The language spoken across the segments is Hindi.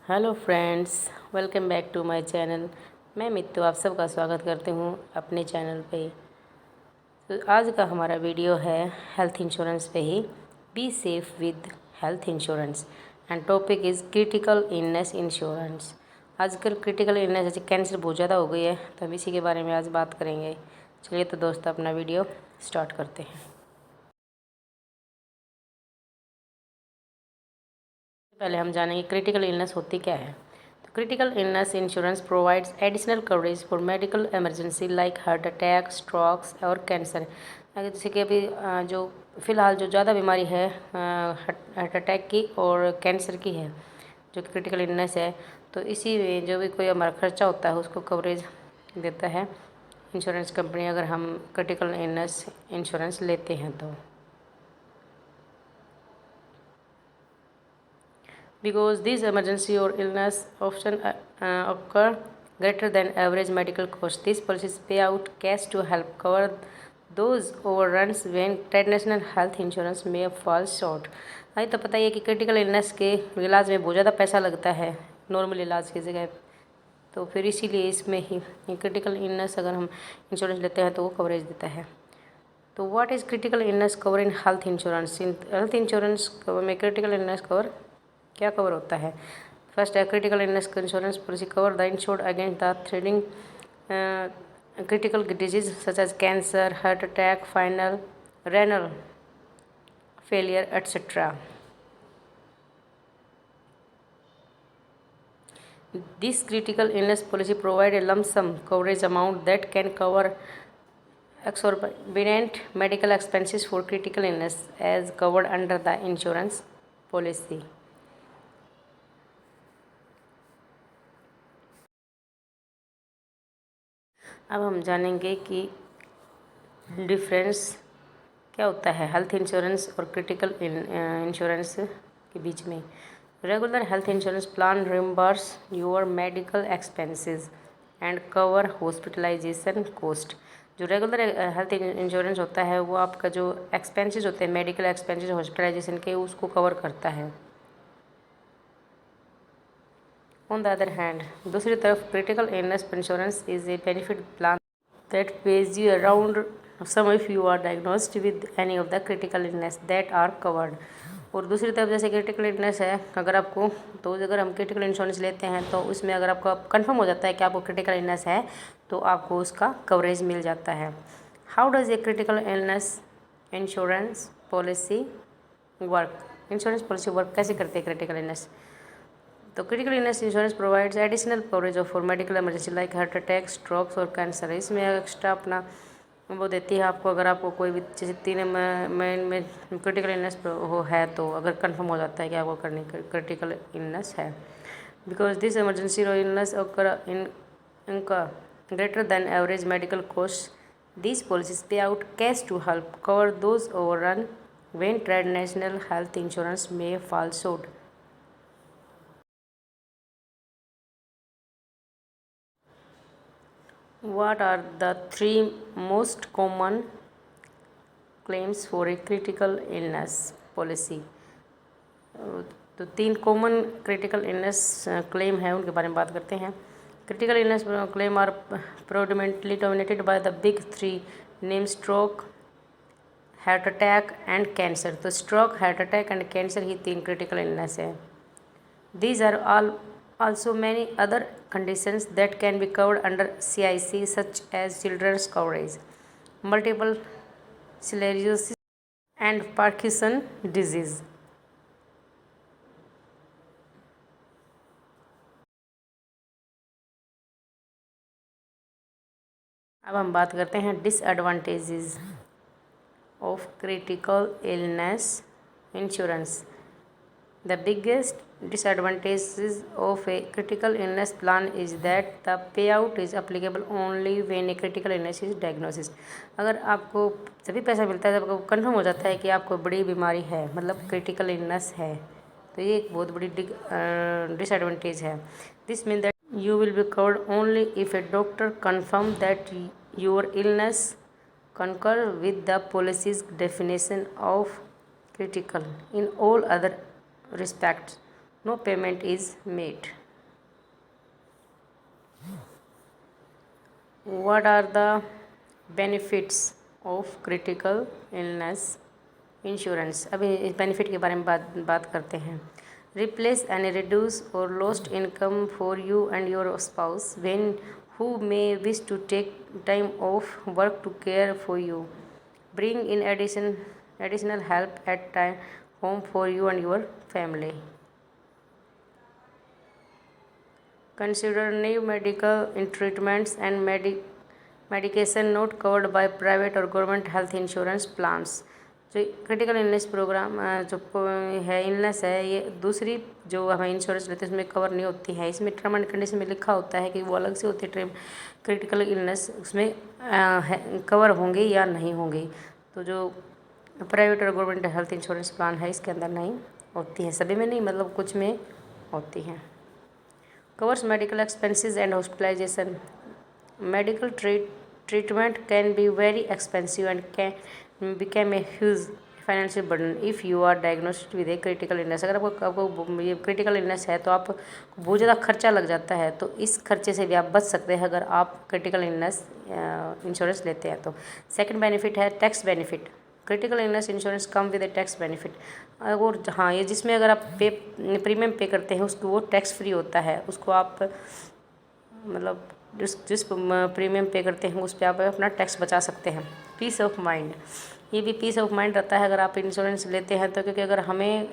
Hello friends, welcome back to my channel. मैं मित्तू आप सबका स्वागत करती हूँ अपने चैनल पे। तो आज का हमारा वीडियो है हेल्थ इंश्योरेंस पे ही। Be safe with health insurance and topic is critical illness insurance. आजकल क्रिटिकल इलनेस जैसे कैंसर बहुत ज़्यादा हो गई है, तो हम इसी के बारे में आज बात करेंगे। चलिए तो दोस्तों अपना वीडियो स्टार्ट करते हैं। पहले हम जानेंगे क्रिटिकल इलनेस होती क्या है। तो critical illness insurance provides additional coverage for medical emergency like heart attack, strokes और कैंसर। अगर जैसे कि अभी जो फ़िलहाल जो ज़्यादा बीमारी है हार्ट अटैक की और कैंसर की है, जो क्रिटिकल इलनेस है, तो इसी में जो भी कोई हमारा खर्चा होता है उसको कवरेज देता है इंश्योरेंस कंपनी, अगर हम क्रिटिकल इलनेस इंश्योरेंस लेते हैं तो। Because these emergency or illness often occur greater than average medical cost. These policies pay out cash to help cover those overruns when traditional health insurance may fall short. हमें तो पता ही है कि क्रिटिकल इलनेस के इलाज में बहुत ज़्यादा पैसा लगता है नॉर्मल इलाज की जगह, तो फिर इसीलिए इसमें ही क्रिटिकल इलनेस अगर हम इंश्योरेंस लेते हैं तो वो कवरेज देता है। तो what is critical illness cover in health insurance? In health insurance cover में क्रिटिकल इलनेस कवर क्या कवर होता है? फर्स्ट है critical illness insurance policy cover the insured against the threading critical disease such as cancer, heart attack, renal failure, etc. This critical illness policy provides a lump sum coverage amount that can cover exorbitant medical expenses for critical illness as covered under the insurance policy. अब हम जानेंगे कि डिफरेंस क्या होता है हेल्थ इंश्योरेंस और क्रिटिकल इंश्योरेंस के बीच में। Regular health insurance plan reimburse your medical expenses and cover hospitalisation cost. जो रेगुलर हेल्थ इंश्योरेंस होता है वो आपका जो एक्सपेंसेस होते हैं, मेडिकल एक्सपेंसेस हॉस्पिटलाइजेशन के, उसको कवर करता है। ऑन द अदर हैंड, दूसरी तरफ critical illness insurance is a benefit plan that pays you around sum if you are diagnosed with any of the critical illness that are covered। और दूसरी तरफ जैसे क्रिटिकल इलनेस है, अगर आपको, तो अगर हम क्रिटिकल इंश्योरेंस लेते हैं तो उसमें अगर आपको कंफर्म हो जाता है कि आपको क्रिटिकल इलनेस है तो आपको उसका कवरेज मिल जाता है। How does a critical illness insurance policy work? Insurance policy work कैसे करते हैं क्रिटिकल इलनेस? तो critical illness insurance provides additional coverage of for medical emergency like heart attack, strokes और कैंसर। इसमें एक्स्ट्रा अपना वो देती है आपको, अगर आपको कोई भी जैसे 3 में क्रिटिकल इलनेस हो है, तो अगर कंफर्म हो जाता है कि आपको क्रिटिकल इलनेस है। बिकॉज दिस इमरजेंसी और इलनेस occur इनका greater than average medical cost, these policies pay out cash to help cover those overrun when traditional health insurance may fall short. What are the 3 most common claims for a critical illness policy? तो 3 कॉमन क्रिटिकल इलनेस क्लेम है, उनके बारे में बात करते हैं। Critical illness claim are predominantly dominated by the big 3 name stroke, heart attack and cancer. तो stroke, heart attack and cancer ही 3 क्रिटिकल इलनेस है। These are also many other conditions that can be covered under CIC such as children's coverage, multiple sclerosis and Parkinson disease. अब हम बात करते हैं disadvantages of critical illness insurance. The biggest disadvantages of a critical illness plan is that the payout is applicable only when a critical illness is diagnosed। अगर आपको तभी पैसा मिलता है जब आपको कन्फर्म हो जाता है कि आपको बड़ी बीमारी है, मतलब क्रिटिकल इलनेस है, तो ये एक बहुत बड़ी डिसएडवांटेज है। This mean that you will be covered only if a doctor confirm that your illness concur with the policy's definition of critical. In all other respects, no payment is made. What are the benefits of critical illness insurance? अभी इस बेनिफिट के बारे में बात करते हैं. Replace any reduce or lost income for you and your spouse when who may wish to take time off work to care for you. Bring in additional help at time home for you and your family. Consider new medical treatments and medication not covered by private or government health insurance plans. जो क्रिटिकल इलनेस प्रोग्राम जो है इलनेस है, ये दूसरी जो हमें इंश्योरेंस लेते हैं उसमें कवर नहीं होती है. इसमें टर्म एंड कंडीशन में लिखा होता है कि वो अलग से होती है. क्रिटिकल इलनेस उसमें कवर होंगे या नहीं होंगे. तो जो प्राइवेट और गवर्नमेंट हेल्थ इंश्योरेंस प्लान है इसके अंदर नहीं होती है. सभी में नहीं, मतलब कुछ में होती हैं. Covers medical expenses and hospitalization. Medical treatment can be very expensive and can become a huge financial burden if you are diagnosed with a critical illness. अगर आपको ये critical illness है तो आप बहुत ज़्यादा खर्चा लग जाता है, तो इस खर्चे से भी आप बच सकते हैं अगर आप critical illness इंश्योरेंस लेते हैं तो. सेकंड बेनिफिट है tax benefit. Critical illness insurance come with A tax benefit. और हाँ, ये जिसमें अगर आप प्रीमियम पे करते हैं उसको वो टैक्स फ्री होता है. उसको आप मतलब जिस प्रीमियम पे करते हैं उस पर आप अपना टैक्स बचा सकते हैं. Peace of mind. ये भी पीस ऑफ माइंड रहता है अगर आप इंश्योरेंस लेते हैं तो, क्योंकि अगर हमें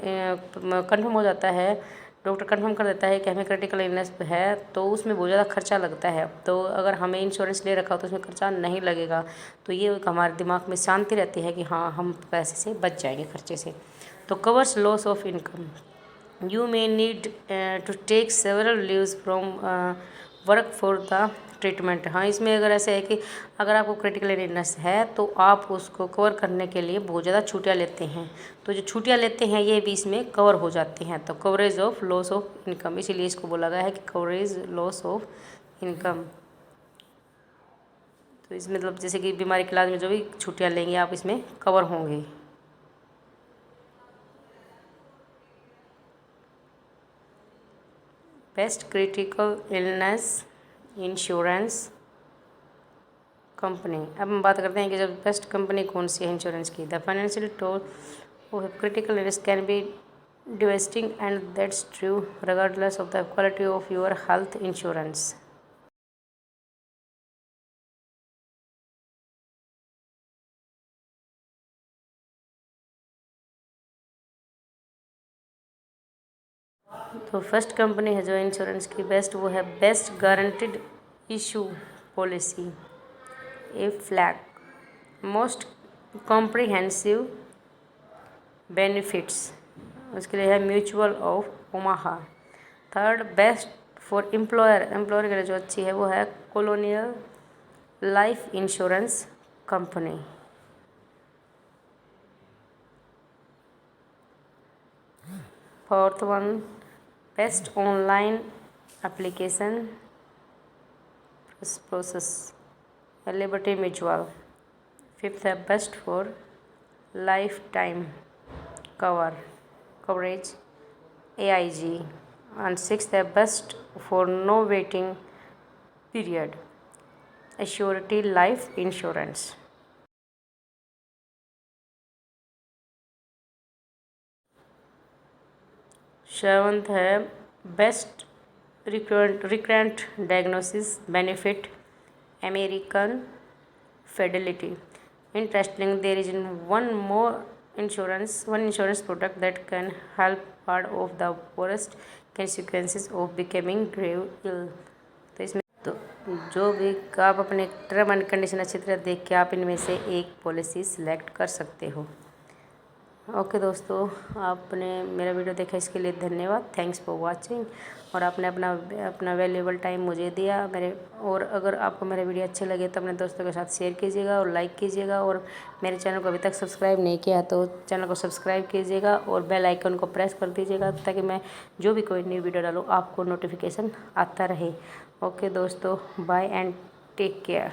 कन्फर्म हो जाता है, डॉक्टर कंफर्म कर देता है कि हमें क्रिटिकल इलनेस है, तो उसमें बहुत ज़्यादा खर्चा लगता है. तो अगर हमें इंश्योरेंस ले रखा हो तो उसमें खर्चा नहीं लगेगा. तो ये हमारे दिमाग में शांति रहती है कि हाँ, हम पैसे से बच जाएंगे खर्चे से. तो covers loss of income. You may need to take several leaves from work for the treatment. हाँ, इसमें अगर ऐसे है कि अगर आपको क्रिटिकल इलनेस है तो आप उसको कवर करने के लिए बहुत ज़्यादा छुट्टियाँ लेते हैं. तो जो छुट्टियाँ लेते हैं ये भी इसमें कवर हो जाती हैं. तो coverage of loss of income, इसीलिए इसको बोला गया है कि कवरेज लॉस ऑफ इनकम. तो इसमें मतलब जैसे कि बीमारी के इलाज में जो भी छुट्टियाँ लेंगे आप इसमें कवर होंगे. Best critical illness insurance company. अब हम बात करते हैं कि जब बेस्ट कंपनी कौन सी है इंश्योरेंस की. The financial toll of critical illness can be devastating and that's true regardless of the quality of your health insurance. तो फर्स्ट कंपनी है जो इंश्योरेंस की बेस्ट, वो है best guaranteed issue policy, Aflac. Most comprehensive benefits, उसके लिए है Mutual of Omaha. Third best for employer के लिए जो अच्छी है वो है Colonial Life insurance company. Fourth one best online application process, liberty Mutual. Fifth है best for lifetime coverage, AIG. And sixth है best for no waiting period, Assurity life insurance. Seventh है best recurrent diagnosis benefit, American Fidelity. Interesting, there is one insurance product that can help part of the worst consequences of becoming grave ill. तो इसमें तो जो भी आप अपने टर्म एंड कंडीशन अच्छी तरह देख के आप इनमें से एक पॉलिसी सिलेक्ट कर सकते हो. ओके दोस्तों, आपने मेरा वीडियो देखा इसके लिए धन्यवाद. Thanks for watching. और आपने अपना वैल्यूएबल टाइम मुझे दिया और अगर आपको मेरे वीडियो अच्छे लगे तो अपने दोस्तों के साथ शेयर कीजिएगा और लाइक कीजिएगा. और मेरे चैनल को अभी तक सब्सक्राइब नहीं किया तो चैनल को सब्सक्राइब कीजिएगा और बेल आइकन को प्रेस कर दीजिएगा ताकि मैं जो भी कोई न्यू वीडियो डालूँ आपको नोटिफिकेशन आता रहे. ओके दोस्तों, बाय एंड टेक केयर.